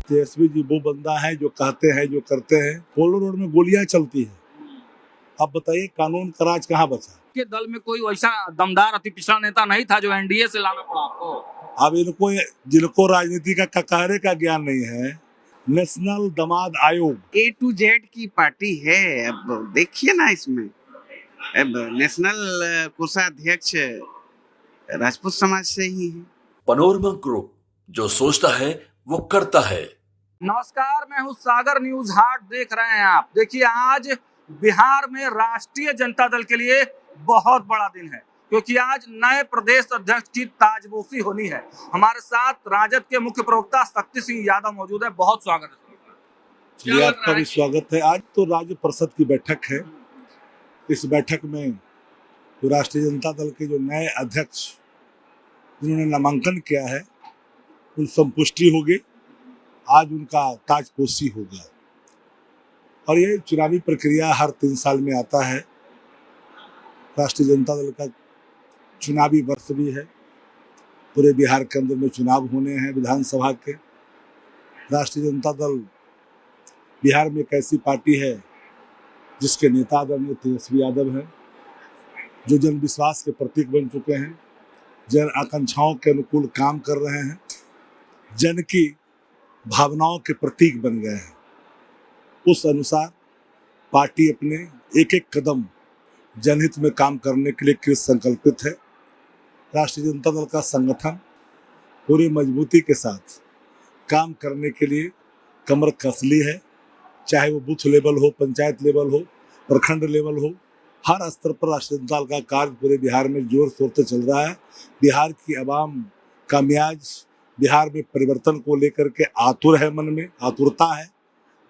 तेजस्वी जी वो बंदा है जो कहते हैं जो करते हैं। पोलो रोड में गोलियां चलती है। अब बताइए कानून का राज कहाँ बचा? के दल में कोई वैसा दमदार अति पिछड़ा नेता नहीं था जो एनडीए से लाना पड़ा आपको। अब इनको जिनको राजनीति का ककारे का ज्ञान नहीं है, नेशनल दामाद आयोग A to Z की पार्टी है। अब देखिए ना इसमें अब नेशनल कोषाध्यक्ष राजपूत समाज से ही है। पनोरमा ग्रुप, जो सोचता है वो करता है। नमस्कार, मैं हूं सागर, न्यूज हाट देख रहे हैं आप। देखिए, आज बिहार में राष्ट्रीय जनता दल के लिए बहुत बड़ा दिन है, क्योंकि आज नए प्रदेश अध्यक्ष की ताजपोशी होनी है। हमारे साथ राजद के मुख्य प्रवक्ता शक्ति सिंह यादव मौजूद है। बहुत स्वागत है। जी, आपका भी स्वागत है। आज तो राज्य परिषद की बैठक है। इस बैठक में तो राष्ट्रीय जनता दल के जो नए अध्यक्ष जिन्होंने नामांकन किया है उन संपुष्टि होगी। आज उनका ताजपोशी होगा और ये चुनावी प्रक्रिया हर 3 साल में आता है। राष्ट्रीय जनता दल का चुनावी वर्ष भी है। पूरे बिहार के अंदर में चुनाव होने हैं विधानसभा के। राष्ट्रीय जनता दल बिहार में एक ऐसी पार्टी है जिसके नेता आदरणीय तेजस्वी यादव हैं, जो जन विश्वास के प्रतीक बन चुके हैं, जन आकांक्षाओं के अनुकूल काम कर रहे हैं, जन की भावनाओं के प्रतीक बन गए हैं। उस अनुसार पार्टी अपने एक एक कदम जनहित में काम करने के लिए कृत संकल्पित है। राष्ट्रीय जनता दल का संगठन पूरी मजबूती के साथ काम करने के लिए कमर कसली है। चाहे वो बूथ लेवल हो, पंचायत लेवल हो, प्रखंड लेवल हो, हर स्तर पर राष्ट्रीय जनता दल का कार्य पूरे बिहार में जोर शोर से चल रहा है। बिहार की आवाम का मियाज बिहार में परिवर्तन को लेकर के आतुर है, मन में आतुरता है।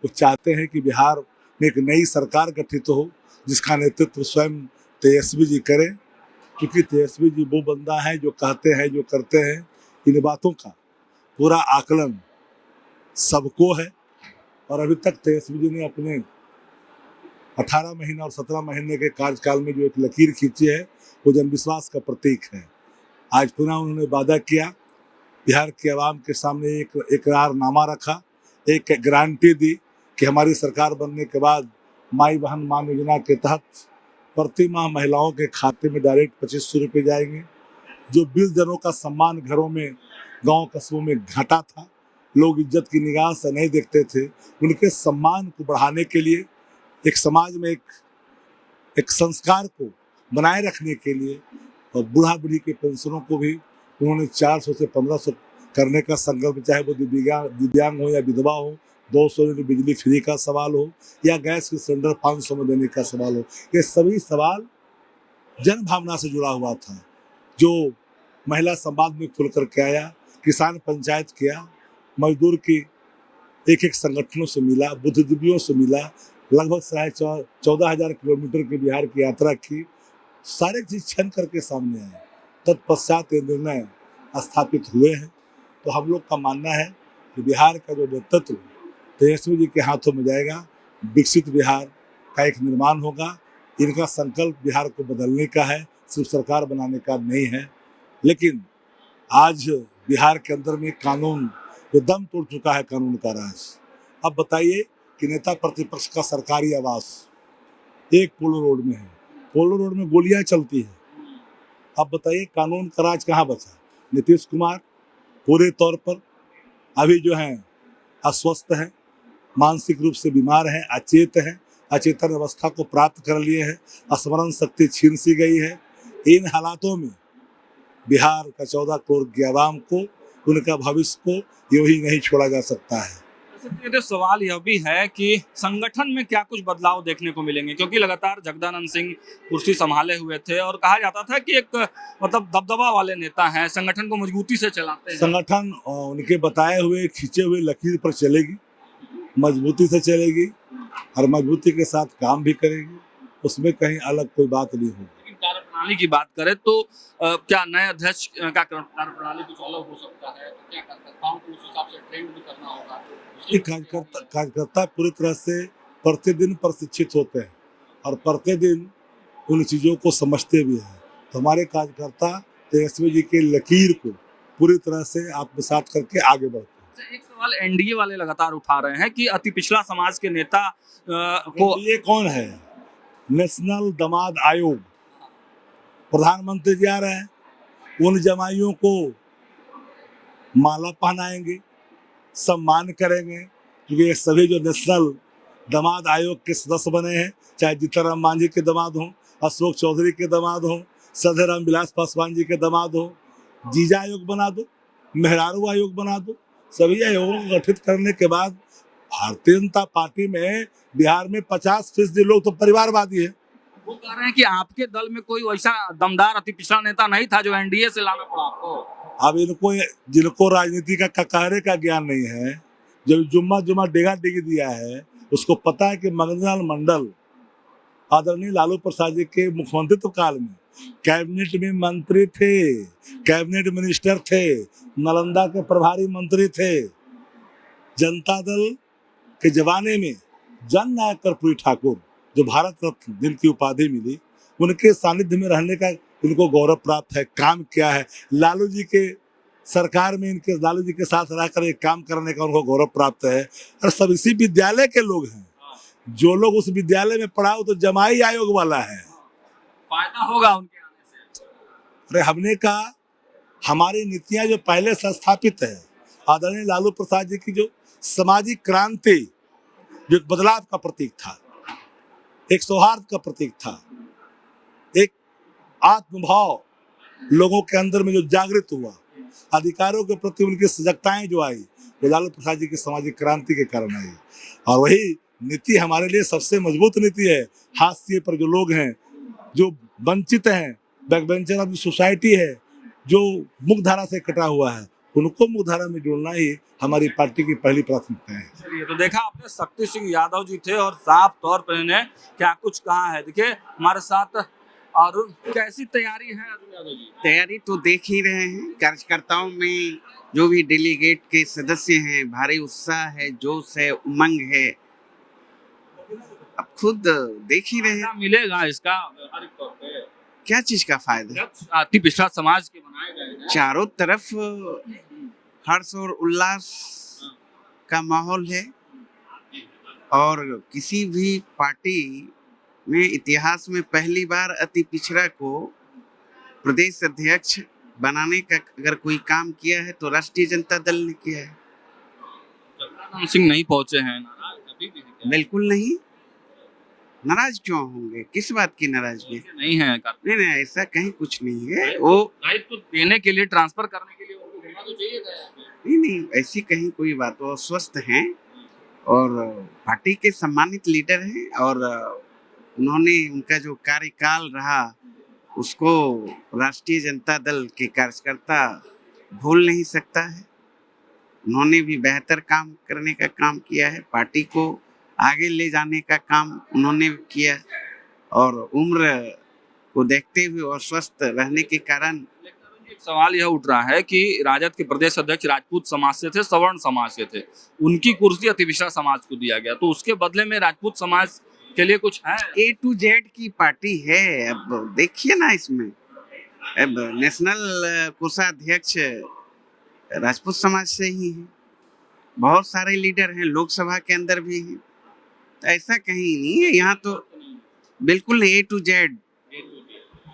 वो चाहते हैं कि बिहार में एक नई सरकार गठित हो जिसका नेतृत्व स्वयं तेजस्वी जी करें, क्योंकि तेजस्वी जी वो बंदा है जो कहते हैं जो करते हैं। इन बातों का पूरा आकलन सबको है और अभी तक तेजस्वी जी ने अपने 18 महीने और 17 महीने के कार्यकाल में जो एक लकीर खींची है वो जनविश्वास का प्रतीक है। आज पुनः उन्होंने वादा किया, बिहार के आवाम के सामने एक इकरारनामा रखा, एक गारंटी दी कि हमारी सरकार बनने के बाद माई बहन मान योजना के तहत प्रति माह महिलाओं के खाते में डायरेक्ट 2500 रुपये जाएंगे। जो 20 जनों का सम्मान घरों में, गांव कस्बों में घटा था, लोग इज्जत की निगाह से नहीं देखते थे, उनके सम्मान को बढ़ाने के लिए, एक समाज में एक संस्कार को बनाए रखने के लिए, और बूढ़ा बूढ़ी के पेंशनों को भी उन्होंने 400 से 1500 करने का संकल्प, चाहे वो दिव्यांग हो या विधवा हो, 200 यूनिट बिजली फ्री का सवाल हो या गैस के सिलेंडर 500 में देने का सवाल हो। ये सभी सवाल जन भावना से जुड़ा हुआ था, जो महिला संवाद में खुल करके आया, किसान पंचायत किया, मजदूर की एक एक संगठनों से मिला, बुद्धिजीवियों से मिला, लगभग 14,500 किलोमीटर की बिहार की यात्रा की। सारे चीज छन करके सामने आए। तत्पश्चात ये निर्णय स्थापित हुए हैं। तो हम लोग का मानना है कि बिहार का जो नेतृत्व तेजस्वी जी के हाथों में जाएगा, विकसित बिहार का एक निर्माण होगा। इनका संकल्प बिहार को बदलने का है, सिर्फ सरकार बनाने का नहीं है। लेकिन आज बिहार के अंदर में कानून जो दम तोड़ चुका है, कानून का राज। अब बताइए कि नेता प्रतिपक्ष का सरकारी आवास एक पोलो रोड में है, पोलो रोड में गोलियां चलती है। अब बताइए कानून का राज कहाँ बचा? नीतीश कुमार पूरे तौर पर अभी जो हैं अस्वस्थ हैं, मानसिक रूप से बीमार हैं, अचेत हैं, अचेतन अवस्था को प्राप्त कर लिए हैं, स्मरण शक्ति छीन सी गई है। इन हालातों में बिहार का 14 करोड़ की आवाम को, उनका भविष्य को यूं ही नहीं छोड़ा जा सकता है। तो सवाल यह भी है कि संगठन में क्या कुछ बदलाव देखने को मिलेंगे, क्योंकि लगातार जगदानंद सिंह कुर्सी संभाले हुए थे और कहा जाता था कि एक दबदबा वाले नेता हैं, संगठन को मजबूती से चलाते हैं। संगठन उनके बताए हुए खींचे हुए लकीर पर चलेगी, मजबूती से चलेगी और मजबूती के साथ काम भी करेगी। उसमें कहीं अलग कोई बात नहीं होगी। कार्यप्रणाली की बात करें तो क्या नए अध्यक्ष का कार्यप्रणाली कुछ अलग हो सकता है? तो क्या कार्यकर्ताओं को उस हिसाब से ट्रेंड भी करना होगा? कार्यकर्ता पूरी तरह से प्रतिदिन प्रशिक्षित होते हैं और प्रतिदिन उन चीज़ों को समझते भी हैं। तो हमारे कार्यकर्ता तेजस्वी जी के लकीर को पूरी तरह से आत्मसात करके आगे बढ़ते हैं। अच्छा, एक सवाल एनडीए वाले लगातार उठा रहे हैं कि अति पिछड़ा समाज के नेता को ये कौन है? नेशनल दामाद आयोग, प्रधानमंत्री जी आ रहे हैं, उन जमाइयों को माला पहनाएंगे, सम्मान करेंगे, क्योंकि ये सभी जो नेशनल दामाद आयोग के सदस्य बने हैं, चाहे जीतनराम मांझी के दामाद हों, अशोक चौधरी के दामाद हों, सधे राम विलास पासवान जी के दामाद हों, जीजा आयोग बना दो, मेहरारू आयोग बना दो। सभी आयोगों को गठित करने के बाद भारतीय जनता पार्टी में बिहार में 50% लोग तो परिवारवादी है। वो कह रहे हैं कि आपके दल में कोई वैसा दमदार अति पिछड़ा नेता नहीं था जो एनडीए से लाना पड़ा आपको। अब इनको, जिनको राजनीति का ककारे का ज्ञान नहीं है, जो जुम्मा डेगा डिगी दिया है, उसको पता है कि मगनलाल मंडल आदरणीय लालू प्रसाद जी के मुख्यमंत्रित्व काल में कैबिनेट में मंत्री थे, कैबिनेट मिनिस्टर थे, नालंदा के प्रभारी मंत्री थे। जनता दल के जमाने में जननायक कर्पूरी ठाकुर, जो भारत रत्न जिनकी उपाधि मिली, उनके सानिध्य में रहने का इनको गौरव प्राप्त है। काम किया है लालू जी के सरकार में, इनके लालू जी के साथ रहकर एक काम करने का उनको गौरव प्राप्त है। और सब इसी विद्यालय के लोग हैं। जो लोग उस विद्यालय में पढ़ा, तो जमाई आयोग वाला है, फायदा होगा उनके आने से। अरे हमने कहा हमारी नीतियां जो पहले से स्थापित है, आदरणीय लालू प्रसाद जी की जो सामाजिक क्रांति, जो एक बदलाव का प्रतीक था, एक सौहार्द का प्रतीक था, एक आत्मभाव लोगों के अंदर में जो जागृत हुआ, अधिकारों के प्रति उनकी सजगताएं जो आई, वो लालू प्रसाद जी की सामाजिक क्रांति के कारण आई। और वही नीति हमारे लिए सबसे मजबूत नीति है। हाशिए पर जो लोग हैं, जो वंचित हैं, बैकबेंचर ऑफ सोसाइटी है, जो मुख्यधारा से कटा हुआ है, उनको मुख्यधारा में जोड़ना ही हमारी पार्टी की पहली प्राथमिकता है। चलिए, तो देखा आपने शक्ति सिंह यादव जी थे और साफ तौर पर इन्हें क्या कुछ कहा है। देखिए हमारे साथ अरुण, कैसी तैयारी है अरुण यादव जी? तैयारी तो देख ही रहे हैं, कार्यकर्ताओं में जो भी डेलीगेट के सदस्य हैं, भारी उत्साह है, जोश है, उमंग है। अब खुद देख ही रहे हैं, क्या मिलेगा इसका व्यावहारिक तौर पे? क्या चीज का फायदा। अति पिछड़ा समाज के बनाए गए हैं। चारों तरफ हर्ष और उल्लास का माहौल है, और किसी भी पार्टी में इतिहास में पहली बार अति पिछड़ा को प्रदेश अध्यक्ष बनाने का अगर कोई काम किया है तो राष्ट्रीय जनता दल ने किया है। जगदानंद सिंह नहीं पहुंचे हैं, नाराज अभी भी हैं क्या? बिल्कुल नहीं, नाराज क्यों होंगे, किस बात की नाराजगी? नहीं है। नहीं नहीं, ऐसा कहीं कुछ नहीं है। वो दायित्व देने के लिए, ट्रांसफर करने के लिए उनको होना तो चाहिए था। नहीं नहीं, ऐसी कहीं कोई बात। वो स्वस्थ हैं और पार्टी के सम्मानित लीडर हैं, और उन्होंने उनका जो कार्यकाल रहा उसको राष्ट्रीय जनता दल के कार्यकर्ता भूल नहीं सकता है। उन्होंने भी बेहतर काम करने का काम किया है, पार्टी को आगे ले जाने का काम उन्होंने किया, और उम्र को देखते हुए और स्वस्थ रहने के कारण। एक सवाल यह उठ रहा है कि राजद के प्रदेश अध्यक्ष राजपूत समाज से थे, सवर्ण समाज से थे, उनकी कुर्सी अति पिछड़ा समाज को दिया गया, तो उसके बदले में राजपूत समाज के लिए कुछ है? A to Z की पार्टी है। अब देखिए ना, इसमें अब नेशनल कोषाध्यक्ष राजपूत समाज से ही है, बहुत सारे लीडर हैं, लोकसभा के अंदर भी हैं, तो ऐसा कहीं नहीं है। यहाँ तो बिल्कुल A to Z।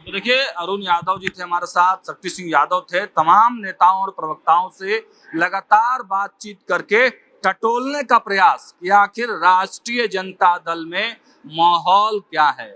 तो देखिए अरुण यादव जी थे हमारे साथ, शक्ति सिंह यादव थे। तमाम नेताओं और प्रवक्ताओं से लगातार बातचीत करके टटोलने का प्रयास कि आखिर राष्ट्रीय जनता दल में माहौल क्या है,